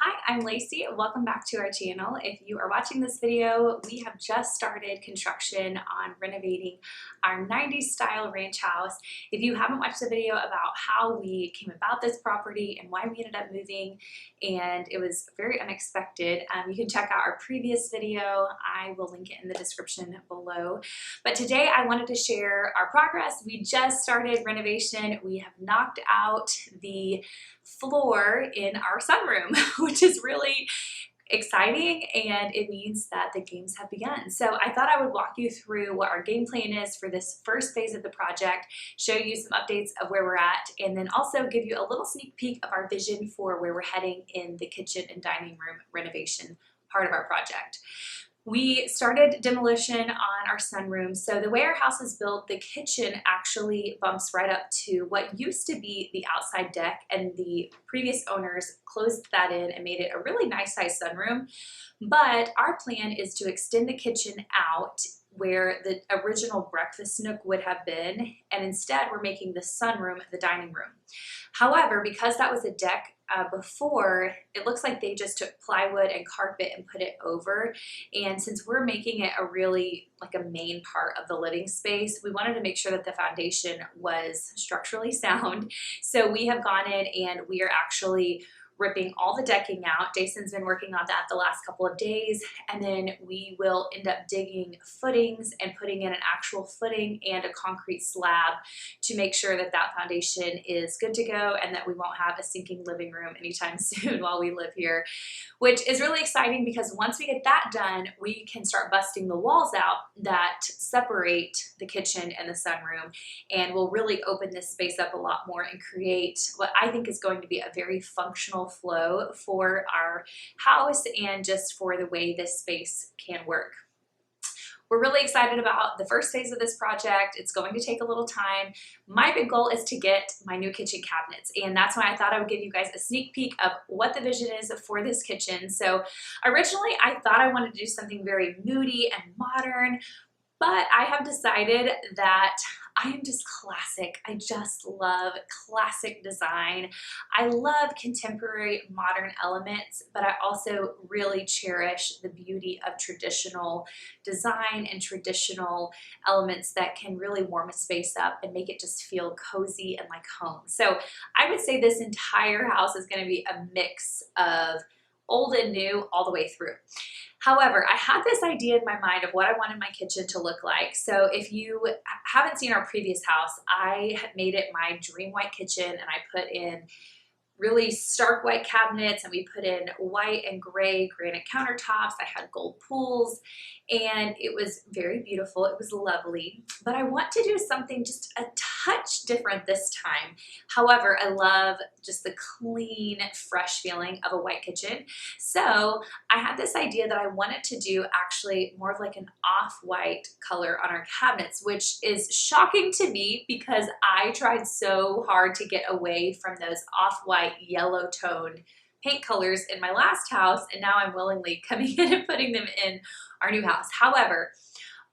Hi, I'm Lacey. Welcome back to our channel. If you are watching this video, we have just started construction on renovating our 90s style ranch house. If you haven't watched the video about how we came about this property and why we ended up moving, and it was very unexpected, you can check out our previous video. I will link it in the description below. But today I wanted to share our progress. We just started renovation. We have knocked out the floor in our sunroom, which is really exciting, and it means that the games have begun. So I thought I would walk you through what our game plan is for this first phase of the project, show you some updates of where we're at, and then also give you a little sneak peek of our vision for where we're heading in the kitchen and dining room renovation part of our project. We started demolition on our sunroom. So the way our house is built, the kitchen actually bumps right up to what used to be the outside deck, and the previous owners closed that in and made it a really nice size sunroom. But our plan is to extend the kitchen out where the original breakfast nook would have been, and instead we're making the sunroom the dining room. However, because that was a deck before, it looks like they just took plywood and carpet and put it over. And since we're making it a really like a main part of the living space, we wanted to make sure that the foundation was structurally sound. So we have gone in and we are actually ripping all the decking out. Jason's been working on that the last couple of days, and then we will end up digging footings and putting in an actual footing and a concrete slab to make sure that that foundation is good to go and that we won't have a sinking living room anytime soon while we live here, which is really exciting because once we get that done, we can start busting the walls out that separate the kitchen and the sunroom, and we'll really open this space up a lot more and create what I think is going to be a very functional flow for our house and just for the way this space can work. We're really excited about the first phase of this project. It's going to take a little time. My big goal is to get my new kitchen cabinets, and that's why I thought I would give you guys a sneak peek of what the vision is for this kitchen. So originally I thought I wanted to do something very moody and modern, but I have decided that I am just classic. I just love classic design. I love contemporary modern elements, but I also really cherish the beauty of traditional design and traditional elements that can really warm a space up and make it just feel cozy and like home. So I would say this entire house is going to be a mix of old and new all the way through. However, I had this idea in my mind of what I wanted my kitchen to look like. So if you haven't seen our previous house, I had made it my dream white kitchen, and I put in really stark white cabinets, and we put in white and gray granite countertops. I had gold pools, and it was very beautiful. It was lovely, but I want to do something just a touch different this time. However, I love just the clean, fresh feeling of a white kitchen. So I had this idea that I wanted to do actually more of like an off-white color on our cabinets, which is shocking to me because I tried so hard to get away from those off-white yellow toned paint colors in my last house, and now I'm willingly coming in and putting them in our new house. However,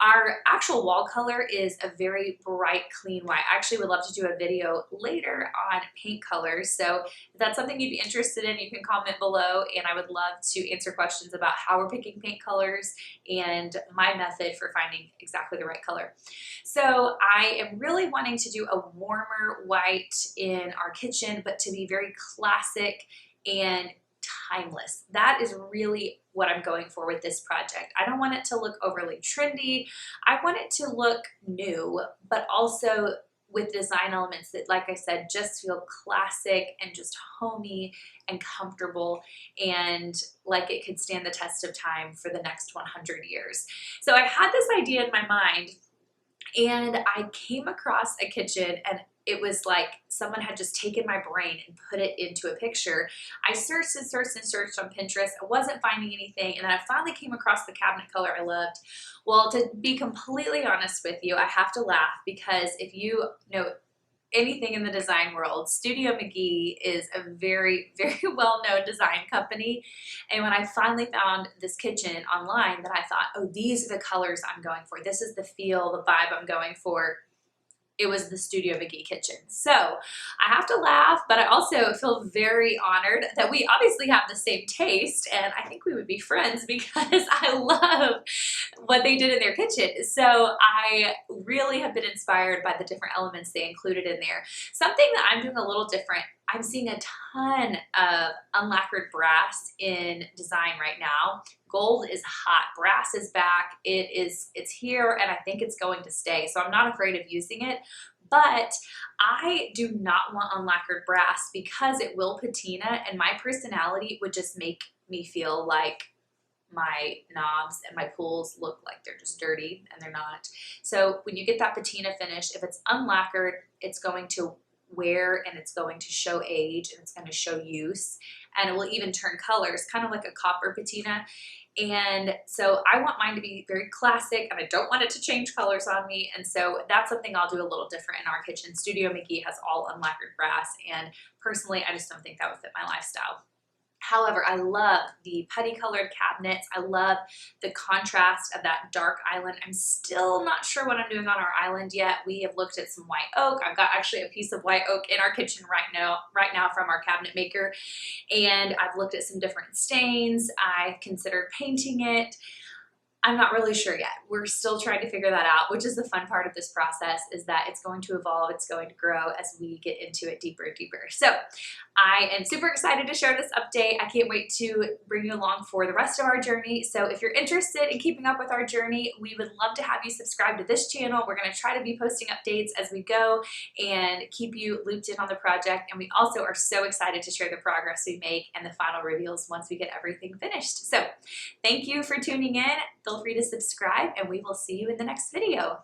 our actual wall color is a very bright, clean white. I actually would love to do a video later on paint colors. So if that's something you'd be interested in, you can comment below, and I would love to answer questions about how we're picking paint colors and my method for finding exactly the right color. So I am really wanting to do a warmer white in our kitchen, but to be very classic and timeless. That is really what I'm going for with this project. I don't want it to look overly trendy. I want it to look new, but also with design elements that, like I said, just feel classic and just homey and comfortable, and like it could stand the test of time for the next 100 years. So I had this idea in my mind, and I came across a kitchen, and it was like someone had just taken my brain and put it into a picture. I searched and searched and searched on Pinterest. I wasn't finding anything, and then I finally came across the cabinet color I loved. Well, to be completely honest with you, I have to laugh because if you know anything in the design world, Studio McGee is a very, very well-known design company. And when I finally found this kitchen online, that I thought, oh, these are the colors I'm going for. This is the feel, the vibe I'm going for. it was the Studio McGee kitchen. So I have to laugh, but I also feel very honored that we obviously have the same taste, and I think we would be friends because I love what they did in their kitchen. So I really have been inspired by the different elements they included in there. Something that I'm doing a little different, I'm seeing a ton of unlacquered brass in design right now. Gold is hot, brass is back, it's here, and I think it's going to stay. So I'm not afraid of using it, but I do not want unlacquered brass because it will patina, and my personality would just make me feel like my knobs and my pools look like they're just dirty, and they're not. So when you get that patina finish, if it's unlacquered, it's going to wear and it's going to show age and it's going to show use, and it will even turn colors, kind of like a copper patina. And so I want mine to be very classic, and I don't want it to change colors on me. And so that's something I'll do a little different in our kitchen. Studio McGee has all unlacquered brass, and personally, I just don't think that would fit my lifestyle. However, I love the putty colored cabinets. I love the contrast of that dark island. I'm still not sure what I'm doing on our island yet. We have looked at some white oak. I've got actually a piece of white oak in our kitchen right now from our cabinet maker. And I've looked at some different stains. I considered painting it. I'm not really sure yet. We're still trying to figure that out, which is the fun part of this process, is that it's going to evolve, it's going to grow as we get into it deeper and deeper. So I am super excited to share this update. I can't wait to bring you along for the rest of our journey. So if you're interested in keeping up with our journey, we would love to have you subscribe to this channel. We're going to try to be posting updates as we go and keep you looped in on the project. And we also are so excited to share the progress we make and the final reveals once we get everything finished. So thank you for tuning in. Feel free to subscribe, and we will see you in the next video.